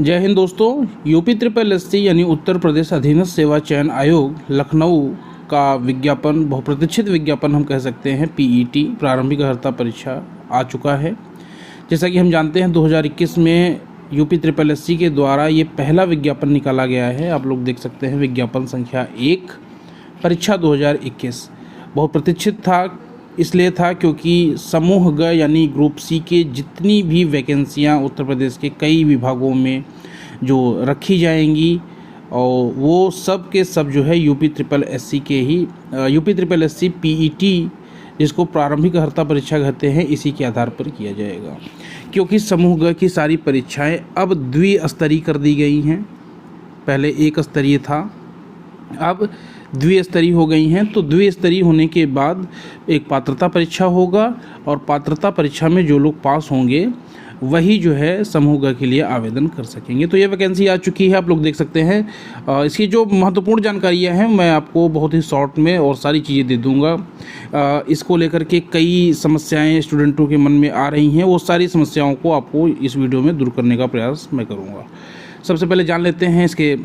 जय हिंद दोस्तों। UP triple SC यानी उत्तर प्रदेश अधीनस्थ सेवा चयन आयोग लखनऊ का विज्ञापन, बहुप्रतीक्षित विज्ञापन हम कह सकते हैं, पीईटी प्रारंभिक अर्हता परीक्षा आ चुका है। जैसा कि हम जानते हैं 2021 में यूपी ट्रिपल एससी के द्वारा ये पहला विज्ञापन निकाला गया है। आप लोग देख सकते हैं विज्ञापन संख्या 1 परीक्षा 2021 बहुत प्रतीक्षित था। इसलिए था क्योंकि समूह ग यानी ग्रुप सी के जितनी भी वैकेंसियां उत्तर प्रदेश के कई विभागों में जो रखी जाएंगी और वो सब के सब जो है यूपी ट्रिपल एससी के ही यूपी ट्रिपल एससी पीईटी जिसको प्रारंभिक अर्हता परीक्षा कहते हैं, इसी के आधार पर किया जाएगा। क्योंकि समूह ग की सारी परीक्षाएं अब द्विस्तरीय कर दी गई हैं। पहले एक स्तरीय था, अब द्विस्तरीय हो गई हैं। तो द्विस्तरीय होने के बाद एक पात्रता परीक्षा होगा और पात्रता परीक्षा में जो लोग पास होंगे वही जो है समूह ग के लिए आवेदन कर सकेंगे। तो ये वैकेंसी आ चुकी है, आप लोग देख सकते हैं। इसकी जो महत्वपूर्ण जानकारियां हैं मैं आपको बहुत ही शॉर्ट में और सारी चीज़ें दे दूंगा। इसको लेकर के कई समस्याएं स्टूडेंटों के मन में आ रही हैं, वो सारी समस्याओं को आपको इस वीडियो में दूर करने का प्रयास मैं करूँगा। सबसे पहले जान लेते हैं इसके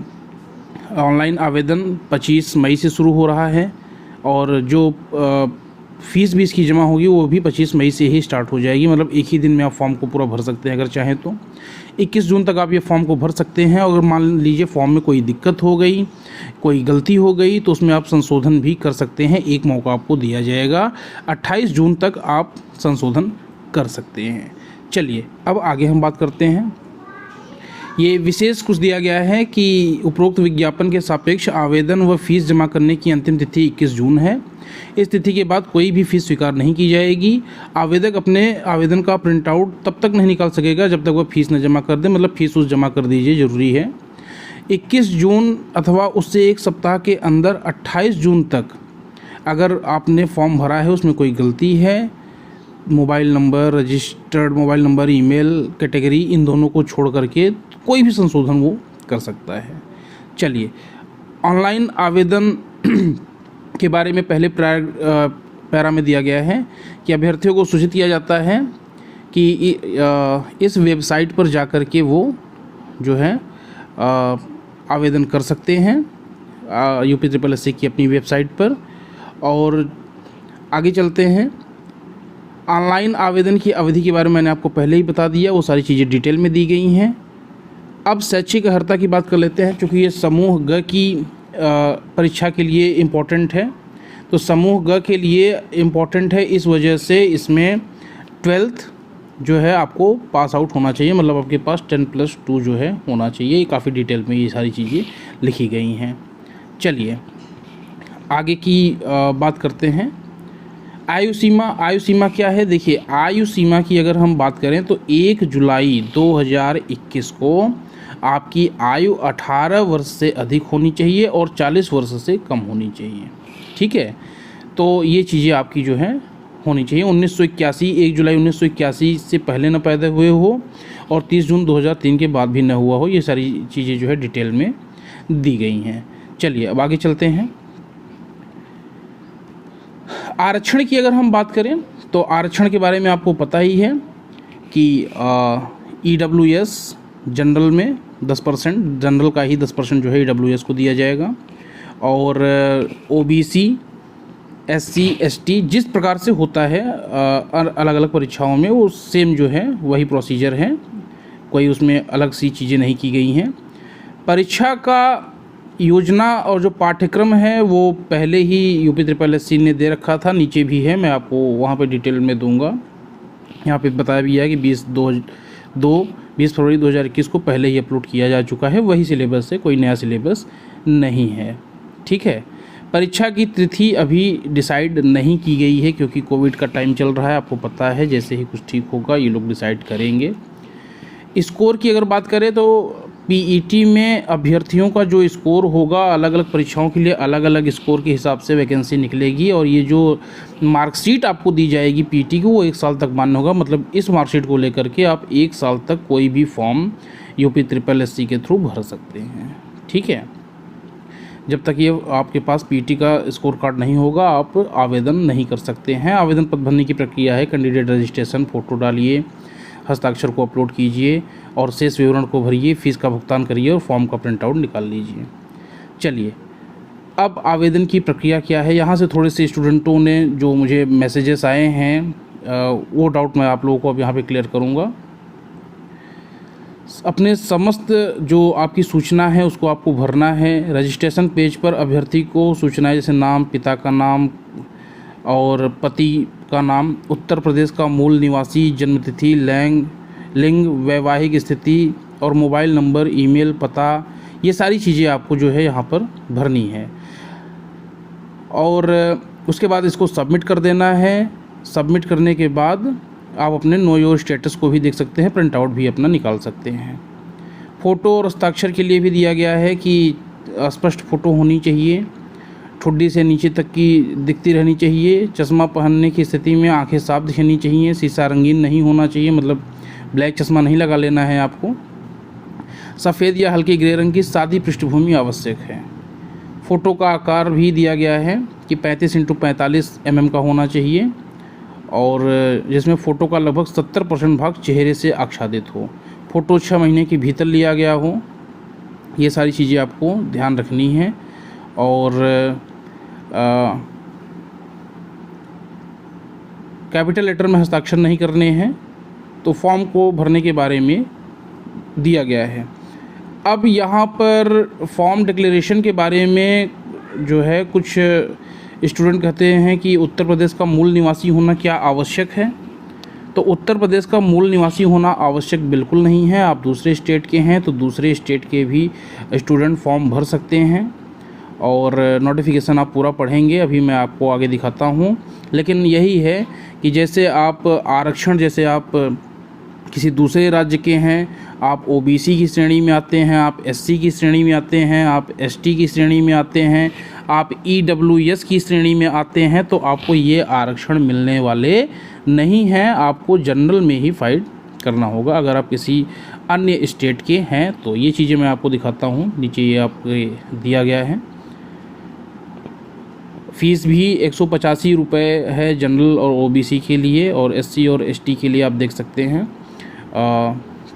ऑनलाइन आवेदन 25 मई से शुरू हो रहा है और जो फीस भी इसकी जमा होगी वो भी 25 मई से ही स्टार्ट हो जाएगी। मतलब एक ही दिन में आप फॉर्म को पूरा भर सकते हैं अगर चाहें तो। 21 जून तक आप ये फॉर्म को भर सकते हैं। अगर मान लीजिए फॉर्म में कोई दिक्कत हो गई, कोई गलती हो गई तो उसमें आप संशोधन भी कर सकते हैं। एक मौका आपको दिया जाएगा, 28 जून तक आप संशोधन कर सकते हैं। चलिए अब आगे हम बात करते हैं। ये विशेष कुछ दिया गया है कि उपरोक्त विज्ञापन के सापेक्ष आवेदन व फीस जमा करने की अंतिम तिथि 21 जून है। इस तिथि के बाद कोई भी फीस स्वीकार नहीं की जाएगी। आवेदक अपने आवेदन का प्रिंट आउट तब तक नहीं निकाल सकेगा जब तक वह फीस न जमा कर दे। मतलब फीस उस जमा कर दीजिए, ज़रूरी है। 21 जून अथवा उससे एक सप्ताह के अंदर 28 जून तक अगर आपने फॉर्म भरा है, उसमें कोई गलती है, mobile number, registered mobile number, email category, इन दोनों को छोड़ करके कोई भी संशोधन वो कर सकता है। चलिए ऑनलाइन आवेदन के बारे में पहले पैरा में दिया गया है कि अभ्यर्थियों को सूचित किया जाता है कि इस वेबसाइट पर जाकर के वो जो है आवेदन कर सकते हैं यूपी ट्रिपल एससी की अपनी वेबसाइट पर। और आगे चलते हैं। ऑनलाइन आवेदन की अवधि के बारे में मैंने आपको पहले ही बता दिया, वो सारी चीज़ें डिटेल में दी गई हैं। अब शैक्षिक अर्हता की बात कर लेते हैं, क्योंकि ये समूह ग की परीक्षा के लिए इम्पोर्टेंट है। तो समूह ग के लिए इम्पोर्टेंट है इस वजह से इसमें 12th जो है आपको पास आउट होना चाहिए। मतलब आपके पास 10+2 जो है होना चाहिए। ये काफ़ी डिटेल में ये सारी चीज़ें लिखी गई हैं। चलिए आगे की बात करते हैं। आयु सीमा क्या है? देखिए आयु सीमा की अगर हम बात करें तो 1 जुलाई 2021 को आपकी आयु 18 वर्ष से अधिक होनी चाहिए और 40 वर्ष से कम होनी चाहिए। ठीक है, तो ये चीज़ें आपकी जो है होनी चाहिए। 1981 1 जुलाई 1981 से पहले न पैदा हुए हो और 30 जून 2003 के बाद भी न हुआ हो। ये सारी चीज़ें जो है डिटेल में दी गई हैं। चलिए अब आगे चलते हैं। आरक्षण की अगर हम बात करें तो आरक्षण के बारे में आपको पता ही है कि EWS जनरल में 10%, जनरल का ही 10% जो है EWS को दिया जाएगा। और OBC SC ST जिस प्रकार से होता है अलग अलग परीक्षाओं में, वो सेम जो है वही प्रोसीजर है, कोई उसमें अलग सी चीज़ें नहीं की गई हैं। परीक्षा का योजना और जो पाठ्यक्रम है वो पहले ही यूपी ट्रिपल एससी ने दे रखा था, नीचे भी है, मैं आपको वहाँ पे डिटेल में दूंगा। यहाँ पे बताया भी है कि 20 फरवरी 2021 को पहले ही अपलोड किया जा चुका है। वही सिलेबस है, कोई नया सिलेबस नहीं है। ठीक है, परीक्षा की तिथि अभी डिसाइड नहीं की गई है क्योंकि कोविड का टाइम चल रहा है, आपको पता है। जैसे ही कुछ ठीक होगा ये लोग डिसाइड करेंगे। स्कोर की अगर बात करें तो पीईटी में अभ्यर्थियों का जो स्कोर होगा, अलग अलग परीक्षाओं के लिए अलग अलग स्कोर के हिसाब से वैकेंसी निकलेगी। और ये जो मार्कशीट आपको दी जाएगी पीईटी की, वो 1 साल तक मान्य होगा। मतलब इस मार्कशीट को लेकर के आप 1 साल तक कोई भी फॉर्म यूपी ट्रिपल एससी के थ्रू भर सकते हैं। ठीक है, जब तक ये आपके पास पीईटी का स्कोर कार्ड नहीं होगा आप आवेदन नहीं कर सकते हैं। आवेदन पत्र भरने की प्रक्रिया है, कैंडिडेट रजिस्ट्रेशन, फ़ोटो डालिए, हस्ताक्षर को अपलोड कीजिए और शेष विवरण को भरिए, फीस का भुगतान करिए और फॉर्म का प्रिंट आउट निकाल लीजिए। चलिए, अब आवेदन की प्रक्रिया क्या है, यहाँ से थोड़े से स्टूडेंटों ने जो मुझे मैसेजेस आए हैं वो डाउट मैं आप लोगों को अब यहाँ पे क्लियर करूँगा। अपने समस्त जो आपकी सूचना है उसको आपको भरना है। रजिस्ट्रेशन पेज पर अभ्यर्थी को सूचनाएं जैसे नाम, पिता का नाम और पति का नाम, उत्तर प्रदेश का मूल निवासी, जन्मतिथि, लिंग, वैवाहिक स्थिति और मोबाइल नंबर, ईमेल पता, ये सारी चीज़ें आपको जो है यहाँ पर भरनी है। और उसके बाद इसको सबमिट कर देना है। सबमिट करने के बाद आप अपने नो योर स्टेटस को भी देख सकते हैं, प्रिंट आउट भी अपना निकाल सकते हैं। फ़ोटो और हस्ताक्षर के लिए भी दिया गया है कि स्पष्ट फ़ोटो होनी चाहिए, ठुड्डी से नीचे तक की दिखती रहनी चाहिए, चश्मा पहनने की स्थिति में आंखें साफ दिखनी चाहिए, शीशा रंगीन नहीं होना चाहिए, मतलब ब्लैक चश्मा नहीं लगा लेना है आपको। सफ़ेद या हल्के ग्रे रंग की सादी पृष्ठभूमि आवश्यक है। फ़ोटो का आकार भी दिया गया है कि 35 × 45 mm का होना चाहिए और जिसमें फ़ोटो का लगभग 70% भाग चेहरे से आच्छादित हो। फ़ोटो 6 महीने के भीतर लिया गया हो। ये सारी चीज़ें आपको ध्यान रखनी है। और कैपिटल लेटर में हस्ताक्षर नहीं करने हैं। तो फॉर्म को भरने के बारे में दिया गया है। अब यहाँ पर फॉर्म डिक्लेरेशन के बारे में जो है कुछ स्टूडेंट कहते हैं कि उत्तर प्रदेश का मूल निवासी होना क्या आवश्यक है। तो उत्तर प्रदेश का मूल निवासी होना आवश्यक बिल्कुल नहीं है। आप दूसरे स्टेट के हैं तो दूसरे स्टेट के भी स्टूडेंट फॉर्म भर सकते हैं और नोटिफिकेशन आप पूरा पढ़ेंगे, अभी मैं आपको आगे दिखाता हूँ। लेकिन यही है कि जैसे आप आरक्षण, जैसे आप किसी दूसरे राज्य के हैं, आप ओबीसी की श्रेणी में आते हैं, आप एससी की श्रेणी में आते हैं, आप एसटी की श्रेणी में आते हैं, आप ईडब्ल्यूएस की श्रेणी में आते हैं, तो आपको ये आरक्षण मिलने वाले नहीं हैं। आपको जनरल में ही फाइल करना होगा अगर आप किसी अन्य स्टेट के हैं। तो ये चीज़ें मैं आपको दिखाता हूँ, नीचे ये आपको दिया गया है। फ़ीस भी 185 रुपये है जनरल और ओबीसी के लिए, और एससी और एसटी के लिए आप देख सकते हैं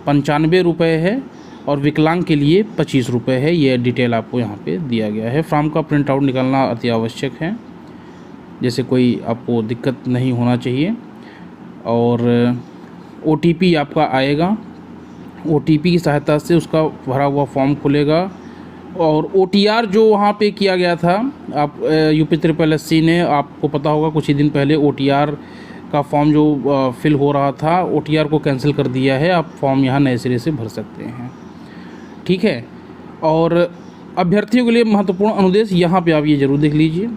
95 रुपये है, और विकलांग के लिए 25 रुपये है। ये डिटेल आपको यहाँ पे दिया गया है। फॉर्म का प्रिंट आउट निकालना अति आवश्यक है, जैसे कोई आपको दिक्कत नहीं होना चाहिए। और ओटीपी आपका आएगा, ओटीपी की सहायता से उसका भरा हुआ फॉर्म खुलेगा। और ओटीआर जो वहाँ पे किया गया था, आप UP-SSC ने, आपको पता होगा कुछ ही दिन पहले ओटीआर का फॉर्म जो फिल हो रहा था, ओटीआर को कैंसिल कर दिया है। आप फॉर्म यहाँ नए सिरे से भर सकते हैं, ठीक है। और अभ्यर्थियों के लिए महत्वपूर्ण अनुदेश यहाँ पे आप ये जरूर देख लीजिए।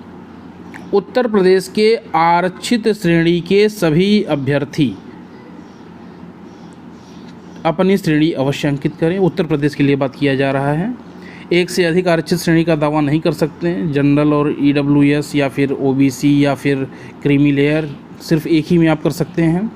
उत्तर प्रदेश के आरक्षित श्रेणी के सभी अभ्यर्थी अपनी श्रेणी अवश्य अंकित करें। उत्तर प्रदेश के लिए बात किया जा रहा है। एक से अधिक आरक्षित श्रेणी का दावा नहीं कर सकते हैं। जनरल और ईडब्ल्यूएस या फिर ओबीसी या फिर क्रीमी लेयर, सिर्फ एक ही में आप कर सकते हैं।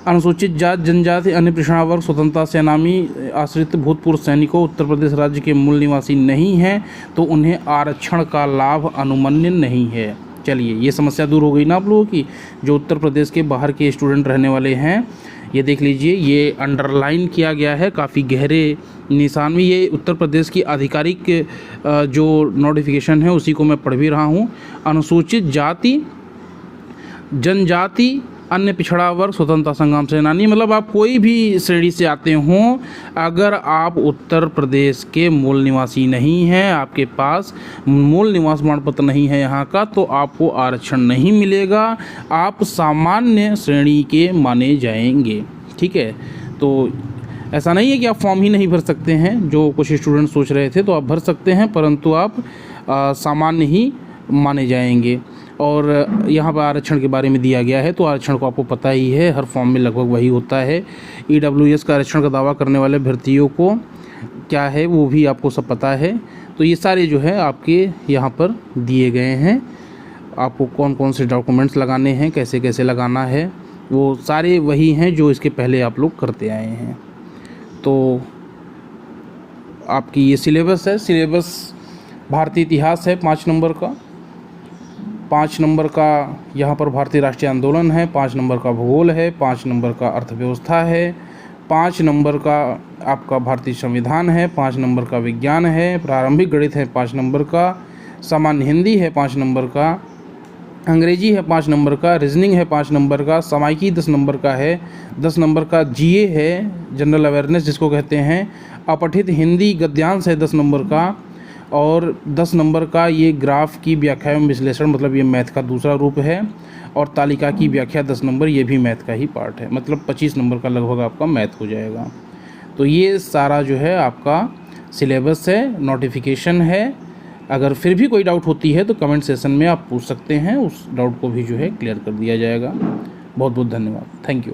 अनुसूचित जाति, जनजाति, अन्य पिछड़ा वर्ग, स्वतंत्रता सेनानी, आश्रित भूतपूर्व सैनिकों उत्तर प्रदेश राज्य के मूल निवासी नहीं हैं तो उन्हें आरक्षण का लाभ अनुमन्य नहीं है। चलिए, ये समस्या दूर हो गई ना आप लोगों की। जो उत्तर प्रदेश के बाहर के स्टूडेंट रहने वाले हैं, ये देख लीजिए, ये अंडरलाइन किया गया है काफ़ी गहरे निशान में। ये उत्तर प्रदेश की आधिकारिक जो नोटिफिकेशन है उसी को मैं पढ़ भी रहा हूँ। अनुसूचित जाति, जनजाति, अन्य पिछड़ा वर्ग, स्वतंत्रता संग्राम सेनानी, मतलब आप कोई भी श्रेणी से आते हों, अगर आप उत्तर प्रदेश के मूल निवासी नहीं हैं, आपके पास मूल निवास प्रमाण पत्र नहीं है यहाँ का, तो आपको आरक्षण नहीं मिलेगा। आप सामान्य श्रेणी के माने जाएंगे, ठीक है। तो ऐसा नहीं है कि आप फॉर्म ही नहीं भर सकते हैं, जो कुछ स्टूडेंट सोच रहे थे, तो आप भर सकते हैं, परंतु आप सामान्य ही माने जाएंगे। और यहाँ पर आरक्षण के बारे में दिया गया है, तो आरक्षण को आपको पता ही है, हर फॉर्म में लगभग वही होता है। ईडब्ल्यूएस का आरक्षण का दावा करने वाले अभ्यर्थियों को क्या है वो भी आपको सब पता है। तो ये सारे जो है आपके यहाँ पर दिए गए हैं। आपको कौन कौन से डॉक्यूमेंट्स लगाने हैं, कैसे कैसे लगाना है, वो सारे वही हैं जो इसके पहले आप लोग करते आए हैं। तो आपकी ये सिलेबस है। सिलेबस भारतीय इतिहास है 5 नंबर का, 5 नंबर का यहाँ पर भारतीय राष्ट्रीय आंदोलन है, 5 नंबर का भूगोल है, 5 नंबर का अर्थव्यवस्था है, 5 नंबर का आपका भारतीय संविधान है, 5 नंबर का विज्ञान है, प्रारंभिक गणित है 5 नंबर का, सामान्य हिंदी है 5 नंबर का, अंग्रेजी है 5 नंबर का, रीजनिंग है 5 नंबर का, सामायिकी 10 नंबर का है, 10 नंबर का जीए है, जनरल अवेयरनेस जिसको कहते हैं, अपठित हिंदी गद्यांश है 10 नंबर का, और 10 नंबर का ये ग्राफ की व्याख्या एवं विश्लेषण, मतलब ये मैथ का दूसरा रूप है, और तालिका की व्याख्या 10 नंबर, ये भी मैथ का ही पार्ट है। मतलब 25 नंबर का लगभग आपका मैथ हो जाएगा। तो ये सारा जो है आपका सिलेबस है, नोटिफिकेशन है। अगर फिर भी कोई डाउट होती है तो कमेंट सेशन में आप पूछ सकते हैं, उस डाउट को भी जो है क्लियर कर दिया जाएगा। बहुत बहुत धन्यवाद, थैंक यू।